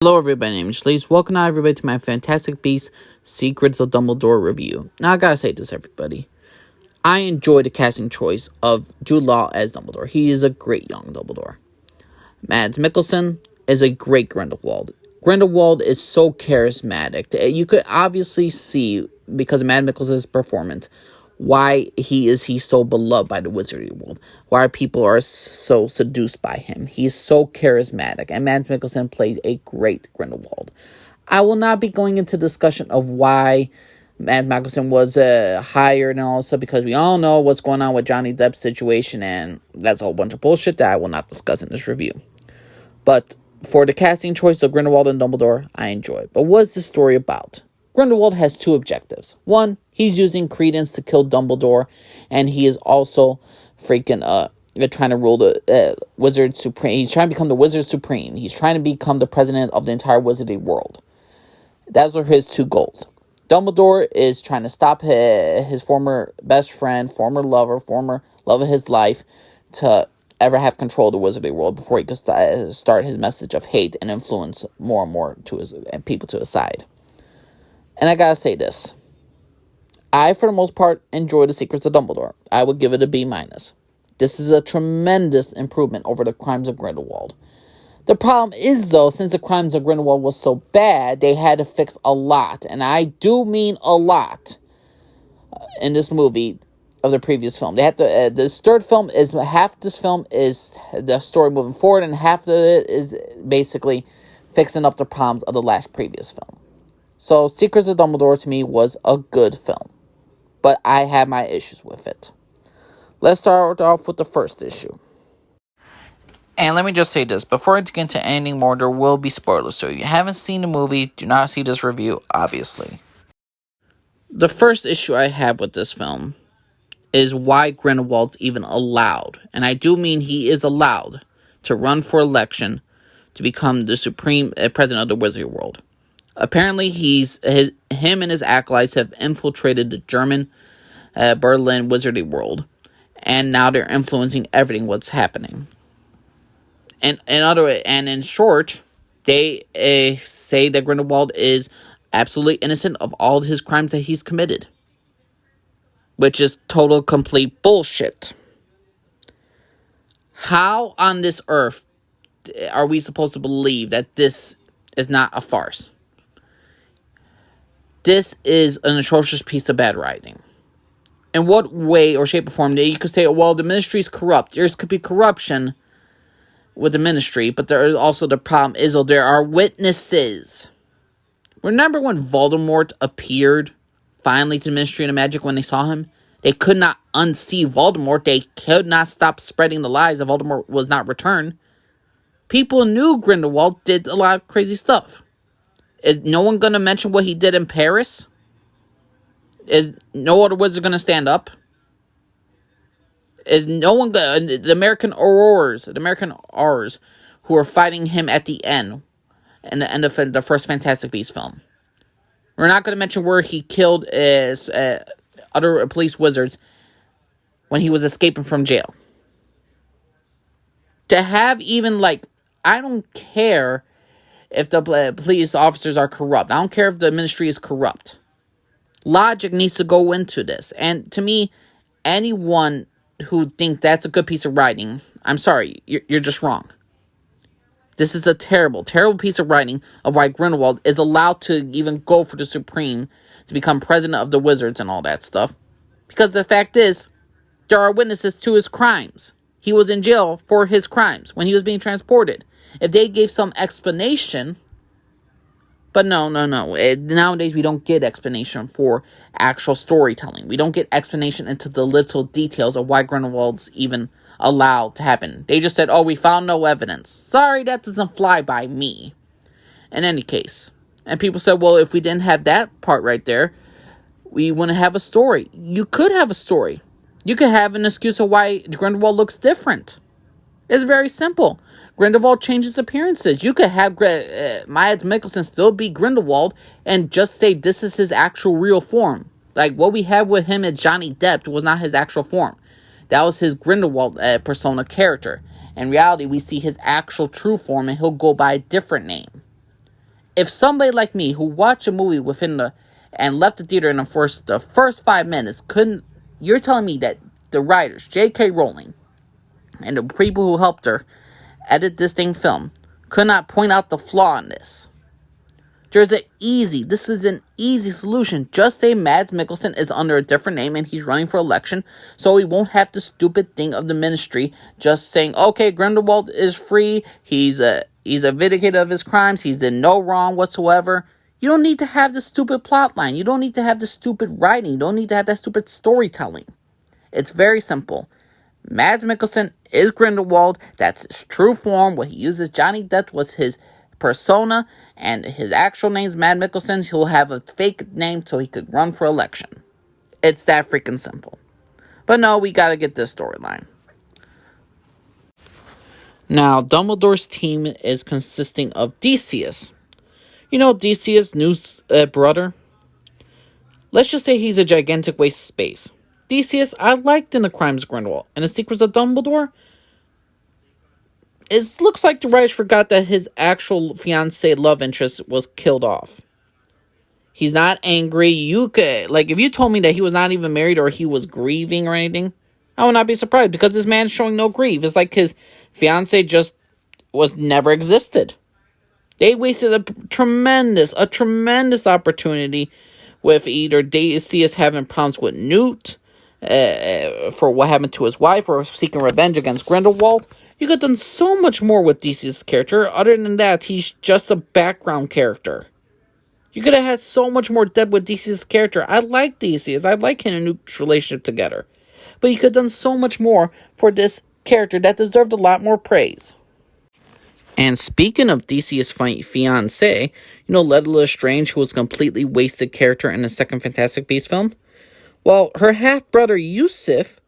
Hello everybody, my name is Lees. Welcome now everybody to my Fantastic Beasts Secrets of Dumbledore review. Now I gotta say this everybody. I enjoy the casting choice of Jude Law as Dumbledore. He is a great young Dumbledore. Mads Mikkelsen is a great Grindelwald. Grindelwald is so charismatic. You could obviously see, because of Mads Mikkelsen's performance, why he's so beloved by the wizarding world. Why people are so seduced by him. He's so charismatic, and Mads Mikkelsen plays a great Grindelwald. I will not be going into discussion of why Mads Mikkelsen was hired and all stuff, because we all know what's going on with Johnny Depp's situation, and that's a whole bunch of bullshit that I will not discuss in this review. But for the casting choice of Grindelwald and Dumbledore, I enjoy it. But what's this story about? Grindelwald has two objectives. One, he's using Credence to kill Dumbledore, and he is also freaking trying to rule the Wizard Supreme. He's trying to become the Wizard Supreme. He's trying to become the president of the entire wizarding world. Those are his two goals. Dumbledore is trying to stop his former best friend, former love of his life, to ever have control of the wizarding world before he could start his message of hate and influence more and more to his people to his side. And I gotta say this. I, for the most part, enjoy The Secrets of Dumbledore. I would give it a B-. This is a tremendous improvement over The Crimes of Grindelwald. The problem is, though, since The Crimes of Grindelwald was so bad, they had to fix a lot. And I do mean a lot in this movie of the previous film. They have to. This third film is half. This film is the story moving forward, and half of it is basically fixing up the problems of the last previous film. So, Secrets of Dumbledore to me was a good film, but I had my issues with it. Let's start off with the first issue. And let me just say this, before I get into anything more, there will be spoilers. So if you haven't seen the movie, do not see this review, obviously. The first issue I have with this film is why Grindelwald's even allowed, and I do mean he is allowed, to run for election to become the supreme president of the wizarding world. Apparently, him and his acolytes have infiltrated the German Berlin wizarding world, and now they're influencing everything what's happening. And in short, they say that Grindelwald is absolutely innocent of all his crimes that he's committed, which is total complete bullshit. How on this earth are we supposed to believe that this is not a farce? This is an atrocious piece of bad writing. In what way or shape or form, you could say, well, the ministry is corrupt. There could be corruption with the ministry, but there is also the problem is, there are witnesses. Remember when Voldemort appeared finally to the Ministry of Magic when they saw him? They could not unsee Voldemort. They could not stop spreading the lies that Voldemort was not returned. People knew Grindelwald did a lot of crazy stuff. Is no one going to mention what he did in Paris? Is no other wizard going to stand up? Is no one going to... The American Aurors who are fighting him at the end, in the end of the first Fantastic Beasts film. We're not going to mention where he killed other police wizards when he was escaping from jail. To have even, I don't care if the police officers are corrupt. I don't care if the ministry is corrupt. Logic needs to go into this. And to me, anyone who thinks that's a good piece of writing, I'm sorry, you're just wrong. This is a terrible, terrible piece of writing of why Grindelwald is allowed to even go for the Supreme to become president of the wizards and all that stuff. Because the fact is, there are witnesses to his crimes. He was in jail for his crimes when he was being transported. If they gave some explanation, but no. Nowadays, we don't get explanation for actual storytelling. We don't get explanation into the little details of why Grindelwald's even allowed to happen. They just said, oh, we found no evidence. Sorry, that doesn't fly by me. In any case. And people said, well, if we didn't have that part right there, we wouldn't have a story. You could have a story. You could have an excuse of why Grindelwald looks different. It's very simple. Grindelwald changes appearances. You could have Mads Mikkelsen still be Grindelwald and just say this is his actual real form. Like what we have with him as Johnny Depp was not his actual form. That was his Grindelwald persona character. In reality, we see his actual true form and he'll go by a different name. If somebody like me who watched a movie and left the theater in the first 5 minutes couldn't, you're telling me that the writers, J.K. Rowling, and the people who helped her edit this thing film could not point out the flaw in this? This is an easy solution. Just say Mads Mikkelsen is under a different name and he's running for election, so he won't have the stupid thing of the ministry just saying, okay, Grindelwald is free, he's a vindicated of his crimes, he's done no wrong whatsoever. You don't need to have the stupid plot line. You don't need to have the stupid writing. You don't need to have that stupid storytelling. It's very simple. Mads Mikkelsen is Grindelwald. That's his true form. What he uses, Johnny Depp was his persona, and his actual name's Mads Mikkelsen. He'll have a fake name so he could run for election. It's that freaking simple. But no, we gotta get this storyline. Now, Dumbledore's team is consisting of Decius. You know Decius, Newt's brother? Let's just say he's a gigantic waste of space. Decius, I liked in The Crimes of Grindelwald. And The Secrets of Dumbledore, it looks like the writers forgot that his actual fiancé love interest was killed off. He's not angry. If you told me that he was not even married or he was grieving or anything, I would not be surprised because this man's showing no grief. It's like his fiancé just never existed. They wasted a tremendous opportunity with either Decius having problems with Newt for what happened to his wife or seeking revenge against Grindelwald. You could have done so much more with Decius' character. Other than that, he's just a background character. You could have had so much more depth with Decius' character. I like Decius. I like him and Newt's relationship together. But you could have done so much more for this character that deserved a lot more praise. And speaking of Decius' fiancé, you know Ledla Strange, who was a completely wasted character in the second Fantastic Beasts film? Well, her half-brother Yusuf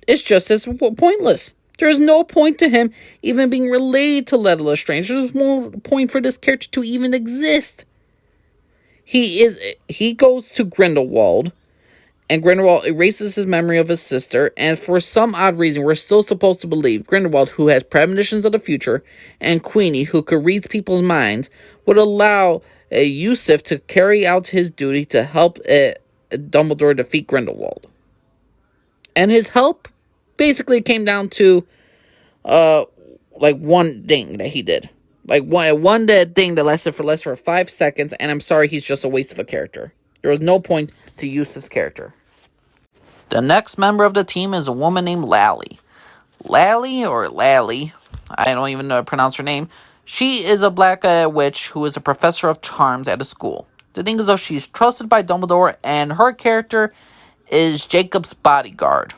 is just as pointless. There is no point to him even being related to Ledla Strange. There's no point for this character to even exist. He goes to Grindelwald, and Grindelwald erases his memory of his sister, and for some odd reason, we're still supposed to believe Grindelwald, who has premonitions of the future, and Queenie, who could read people's minds, would allow Yusuf to carry out his duty to help Dumbledore defeat Grindelwald. And his help basically came down to one thing that he did. One thing that lasted for less for 5 seconds, and I'm sorry, he's just a waste of a character. There was no point to Yusuf's character. The next member of the team is a woman named Lally. Lally, I don't even know how to pronounce her name. She is a black witch who is a professor of charms at a school. The thing is, though, she's trusted by Dumbledore, and her character is Jacob's bodyguard.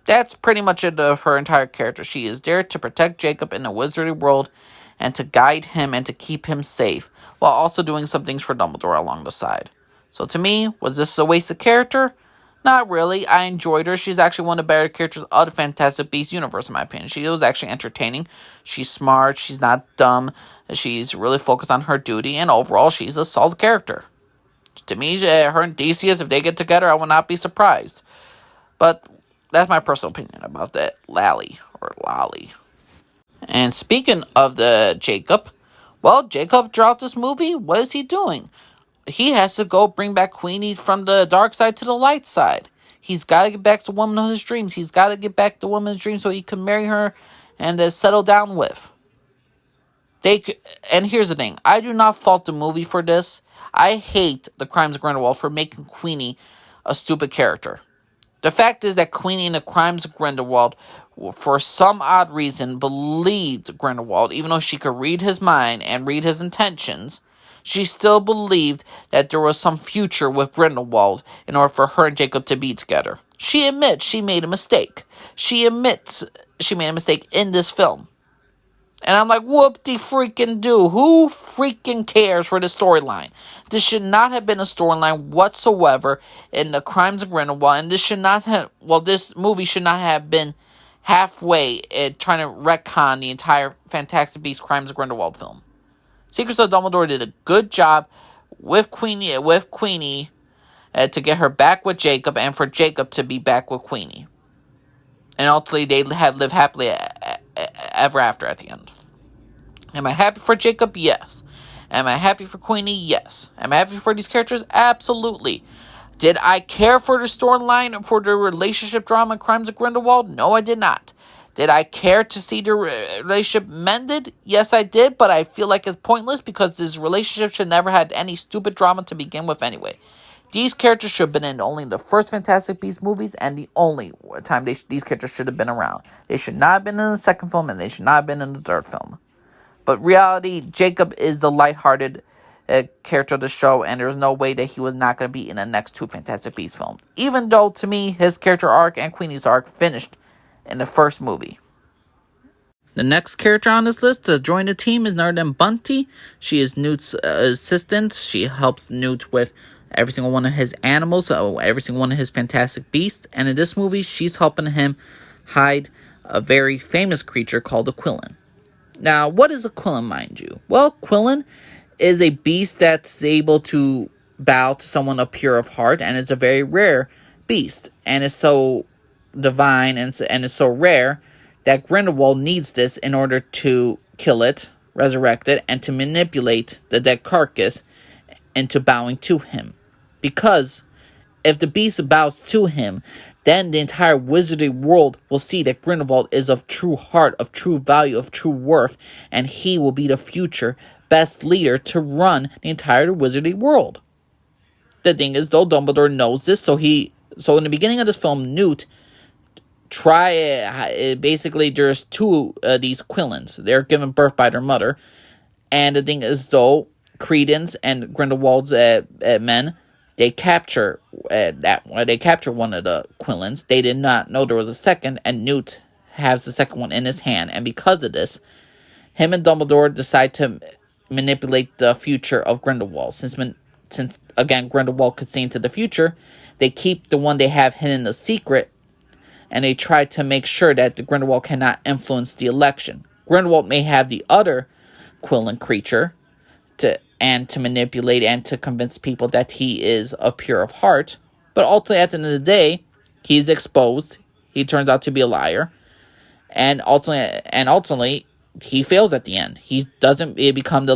That's pretty much it of her entire character. She is there to protect Jacob in the wizardry world and to guide him and to keep him safe, while also doing some things for Dumbledore along the side. So to me, was this a wasted character? Not really. I enjoyed her. She's actually one of the better characters of the Fantastic Beasts universe, in my opinion. She was actually entertaining. She's smart. She's not dumb. She's really focused on her duty, and overall, she's a solid character. To me, her and Decius, if they get together, I will not be surprised. But that's my personal opinion about that Lally. And speaking of the Jacob, well, Jacob throughout this movie, what is he doing? He has to go bring back Queenie from the dark side to the light side. He's got to get back to the woman of his dreams. He's got to get back to the woman's dreams so he can marry her and settle down with. And here's the thing. I do not fault the movie for this. I hate The Crimes of Grindelwald for making Queenie a stupid character. The fact is that Queenie in The Crimes of Grindelwald, for some odd reason, believed Grindelwald, even though she could read his mind and read his intentions. She still believed that there was some future with Grindelwald in order for her and Jacob to be together. She admits she made a mistake. She admits she made a mistake in this film. And I'm like, whoop-de-freaking-do. Who freaking cares for this storyline? This should not have been a storyline whatsoever in The Crimes of Grindelwald. And this movie should not have been halfway trying to retcon the entire Fantastic Beasts Crimes of Grindelwald film. Secrets of Dumbledore did a good job with Queenie to get her back with Jacob and for Jacob to be back with Queenie. And ultimately, they have lived happily ever after at the end. Am I happy for Jacob? Yes. Am I happy for Queenie? Yes. Am I happy for these characters? Absolutely. Did I care for the storyline, for the relationship drama, Crimes of Grindelwald? No, I did not. Did I care to see the relationship mended? Yes, I did, but I feel like it's pointless because this relationship should never had any stupid drama to begin with anyway. These characters should have been in only the first Fantastic Beasts movies and the only time these characters should have been around. They should not have been in the second film and they should not have been in the third film. But reality, Jacob is the lighthearted character of the show, and there's no way that he was not going to be in the next two Fantastic Beasts films. Even though, to me, his character arc and Queenie's arc finished in the first movie. The next character on this list to join the team is none other than Bunty. She is Newt's assistant. She helps Newt with every single one of his animals, every single one of his Fantastic Beasts. And in this movie, she's helping him hide a very famous creature called a Quillen. Now, what is a Quillen, mind you? Well, Quillen is a beast that's able to bow to someone of pure of heart, and it's a very rare beast. And it's so divine and it's so rare that Grindelwald needs this in order to kill it, resurrect it, and to manipulate the dead carcass into bowing to him. Because if the beast bows to him, then the entire wizardry world will see that Grindelwald is of true heart, of true value, of true worth, and he will be the future best leader to run the entire wizardry world. The thing is, though, Dumbledore knows this, so in the beginning of this film, Newt basically there's two of these Quillens. They're given birth by their mother, and the thing is, though, Credence and Grindelwald's men, they capture they capture one of the Quillens. They did not know there was a second, and Newt has the second one in his hand. And because of this, him and Dumbledore decide to manipulate the future of Grindelwald. Since again Grindelwald could see into the future, they keep the one they have hidden a secret, and they try to make sure that the Grindelwald cannot influence the election. Grindelwald may have the other Quillen creature to manipulate and to convince people that he is a pure of heart. But ultimately, at the end of the day, he's exposed. He turns out to be a liar. And ultimately, he fails at the end. He doesn't become the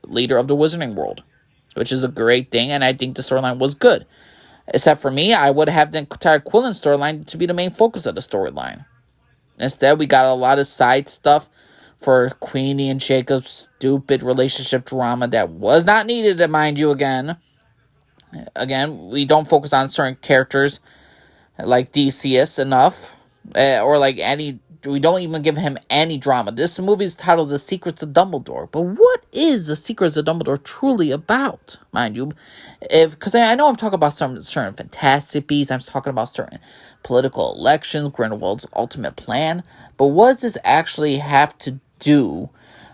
leader of the wizarding world, which is a great thing, and I think the storyline was good. Except for me, I would have the entire Quillen storyline to be the main focus of the storyline. Instead, we got a lot of side stuff for Queenie and Jacob's stupid relationship drama that was not needed, mind you, again. Again, we don't focus on certain characters like Decius enough. We don't even give him any drama. This movie is titled The Secrets of Dumbledore. But what is The Secrets of Dumbledore truly about, mind you? Because I know I'm talking about some certain Fantastic Beasts. I'm talking about certain political elections, Grindelwald's ultimate plan. But what does this actually have to do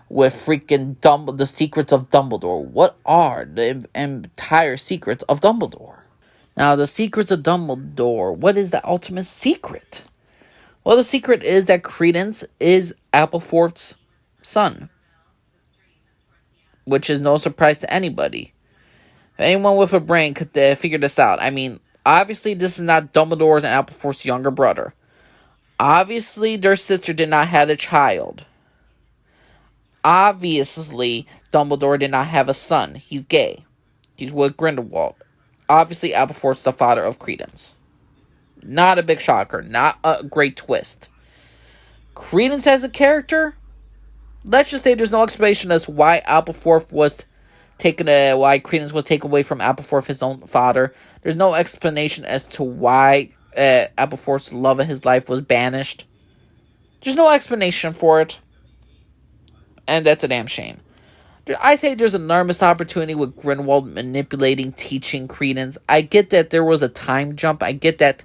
with freaking The Secrets of Dumbledore? What are the entire secrets of Dumbledore? Now, The Secrets of Dumbledore, what is the ultimate secret? Well, the secret is that Credence is Aberforth's son, which is no surprise to anybody. Anyone with a brain could figure this out. I mean, obviously, this is not Dumbledore's and Aberforth's younger brother. Obviously, their sister did not have a child. Obviously, Dumbledore did not have a son. He's gay. He's with Grindelwald. Obviously, Aberforth's the father of Credence. Not a big shocker. Not a great twist. Credence as a character? Let's just say there's no explanation as to why Aberforth was why Credence was taken away from Aberforth, his own father. There's no explanation as to why Aberforth's love of his life was banished. There's no explanation for it. And that's a damn shame. I say there's an enormous opportunity with Grindelwald manipulating, teaching Credence. I get that there was a time jump. I get that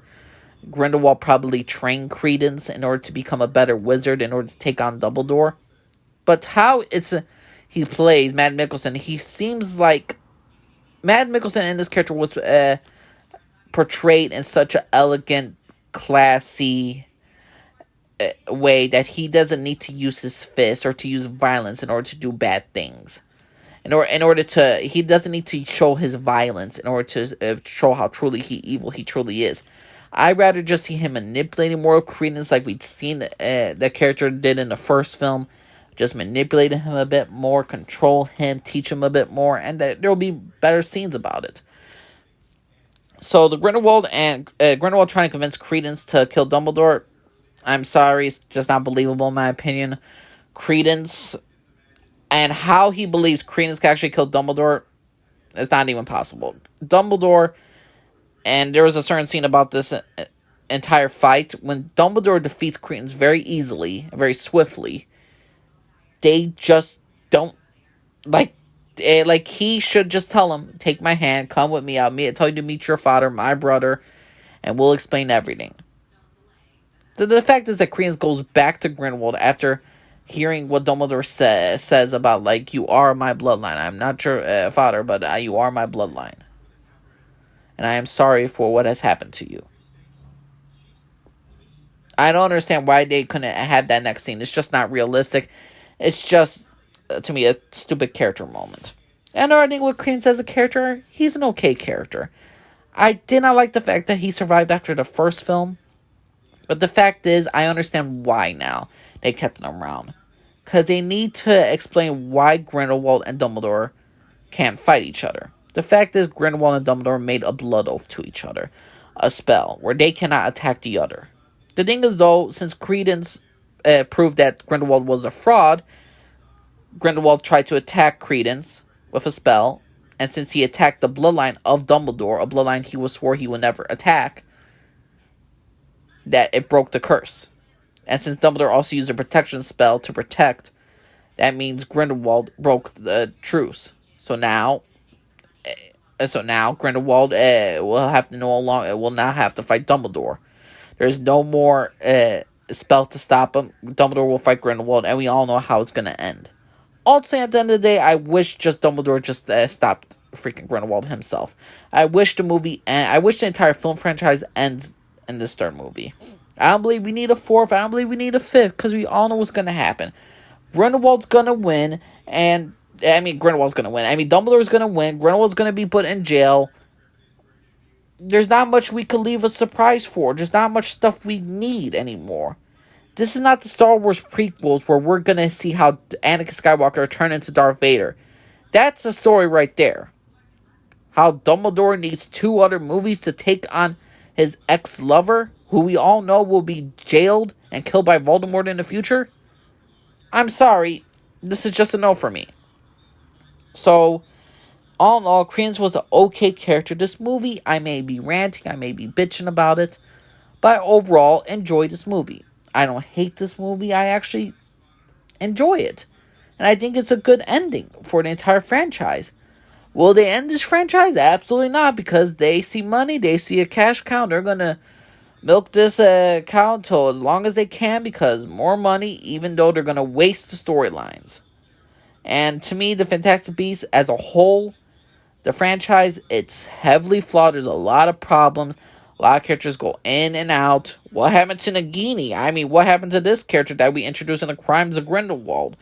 Grindelwald probably trained Credence in order to become a better wizard, in order to take on Dumbledore. But how he plays Matt Mikkelsen, he seems like Matt Mikkelsen in this character was portrayed in such an elegant, classy way that he doesn't need to use his fists or to use violence in order to do bad things. He doesn't need to show his violence in order to show how truly evil he truly is. I'd rather just see him manipulating more Credence like we'd seen the character did in the first film, just manipulate him a bit more, control him, teach him a bit more, and that there will be better scenes about it. So the Grindelwald and Grindelwald trying to convince Credence to kill Dumbledore, I'm sorry, it's just not believable in my opinion. Credence, and how he believes Credence can actually kill Dumbledore, is not even possible. Dumbledore, and there was a certain scene about this entire fight, when Dumbledore defeats Credence very easily, very swiftly, they just don't, like he should just tell him, take my hand, come with me, I'll tell you to meet your father, my brother, and we'll explain everything. The fact is that Credence goes back to Grindelwald after hearing what Dumbledore says about, like, you are my bloodline. I'm not your father, but you are my bloodline. And I am sorry for what has happened to you. I don't understand why they couldn't have that next scene. It's just not realistic. It's just, to me, a stupid character moment. And I think with Credence as a character, he's an okay character. I did not like the fact that he survived after the first film. But the fact is, I understand why now they kept him around. Because they need to explain why Grindelwald and Dumbledore can't fight each other. The fact is, Grindelwald and Dumbledore made a blood oath to each other. A spell, where they cannot attack the other. The thing is, though, since Credence proved that Grindelwald was a fraud, Grindelwald tried to attack Credence with a spell. And since he attacked the bloodline of Dumbledore, a bloodline he swore he would never attack, that it broke the curse. And since Dumbledore also used a protection spell to protect, that means Grindelwald broke the truce. So now Grindelwald will now have to fight Dumbledore. There's no more spell to stop him. Dumbledore will fight Grindelwald, and we all know how it's gonna end. Ultimately, at the end of the day, I wish just Dumbledore just stopped freaking Grindelwald himself. I wish the entire film franchise ends in this third movie. I don't believe we need a fourth. I don't believe we need a fifth, because we all know what's going to happen. Grindelwald's going to win, and Grindelwald's going to win. Dumbledore's going to win. Grindelwald's going to be put in jail. There's not much we could leave a surprise for. There's not much stuff we need anymore. This is not the Star Wars prequels where we're going to see how Anakin Skywalker turned into Darth Vader. That's a story right there. How Dumbledore needs 2 other movies to take on his ex-lover, who we all know will be jailed and killed by Voldemort in the future. I'm sorry, this is just a no for me. So, all in all, Credence was an okay character. This movie, I may be ranting, I may be bitching about it, but I overall enjoy this movie. I don't hate this movie, I actually enjoy it. And I think it's a good ending for the entire franchise. Will they end this franchise? Absolutely not, because they see money, they see a cash cow. They're going to milk this cow until as long as they can, because more money, even though they're going to waste the storylines. And to me, the Fantastic Beasts as a whole, the franchise, it's heavily flawed. There's a lot of problems. A lot of characters go in and out. What happened to Nagini? What happened to this character that we introduced in The Crimes of Grindelwald?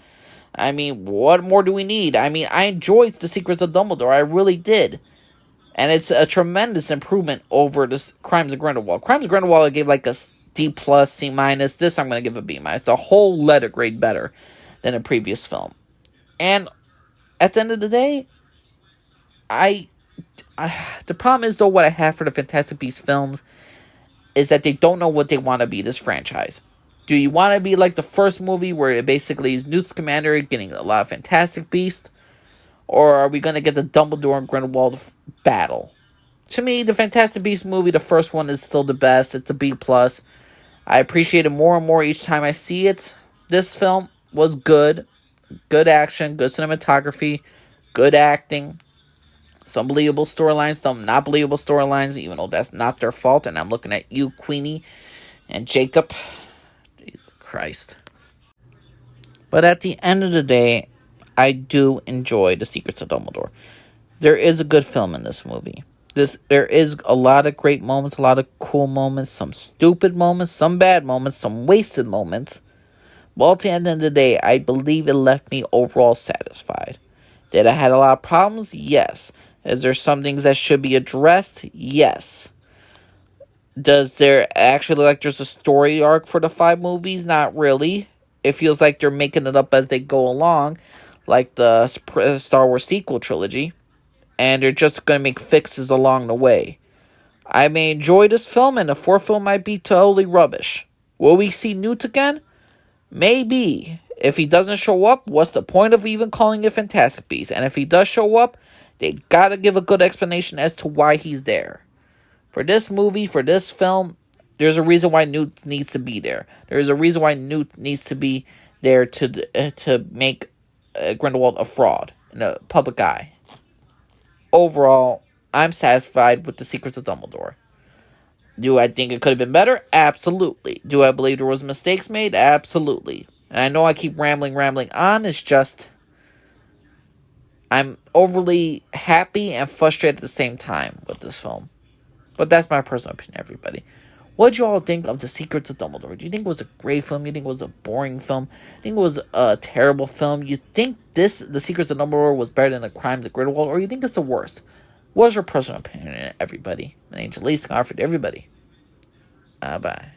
What more do we need? I enjoyed The Secrets of Dumbledore. I really did. And it's a tremendous improvement over this Crimes of Grindelwald. Crimes of Grindelwald I gave like a D+, C-. This I'm going to give a B-. It's a whole letter grade better than a previous film. And at the end of the day, the problem is, though, what I have for the Fantastic Beasts films is that they don't know what they want to be, this franchise. Do you want to be like the first movie where it basically is Newt Scamander getting a lot of Fantastic Beasts? Or are we going to get the Dumbledore and Grindelwald battle? To me, the Fantastic Beasts movie, the first one, is still the best. It's a B+. I appreciate it more and more each time I see it. This film was good. Good action, good cinematography, good acting. Some believable storylines, some not believable storylines, even though that's not their fault. And I'm looking at you, Queenie, and Jacob. Jesus Christ. But at the end of the day, I do enjoy The Secrets of Dumbledore. There is a good film in this movie. There is a lot of great moments, a lot of cool moments, some stupid moments, some bad moments, some wasted moments. Well, at the end of the day, I believe it left me overall satisfied. Did I have a lot of problems? Yes. Is there some things that should be addressed? Yes. Does there actually look like there's a story arc for the 5 movies? Not really. it feels like they're making it up as they go along, like the Star Wars sequel trilogy, and they're just going to make fixes along the way. I may enjoy this film, and the fourth film might be totally rubbish. Will we see Newt again? Maybe. If he doesn't show up, what's the point of even calling it Fantastic Beasts? And if he does show up, they gotta give a good explanation as to why he's there. For this movie, for this film, there's a reason why Newt needs to be there. There's a reason why Newt needs to be there to make Grindelwald a fraud in the public eye. Overall, I'm satisfied with The Secrets of Dumbledore. Do I think it could have been better? Absolutely. Do I believe there was mistakes made? Absolutely. And I know I keep rambling on. It's just, I'm overly happy and frustrated at the same time with this film. But that's my personal opinion, everybody. What do you all think of The Secrets of Dumbledore? Do you think it was a great film? You think it was a boring film? You think it was a terrible film? You think The Secrets of Dumbledore was better than The Crimes of Grindelwald? Or you think it's the worst? What's your personal opinion, everybody? My name's Elise, Garfield, everybody. Bye.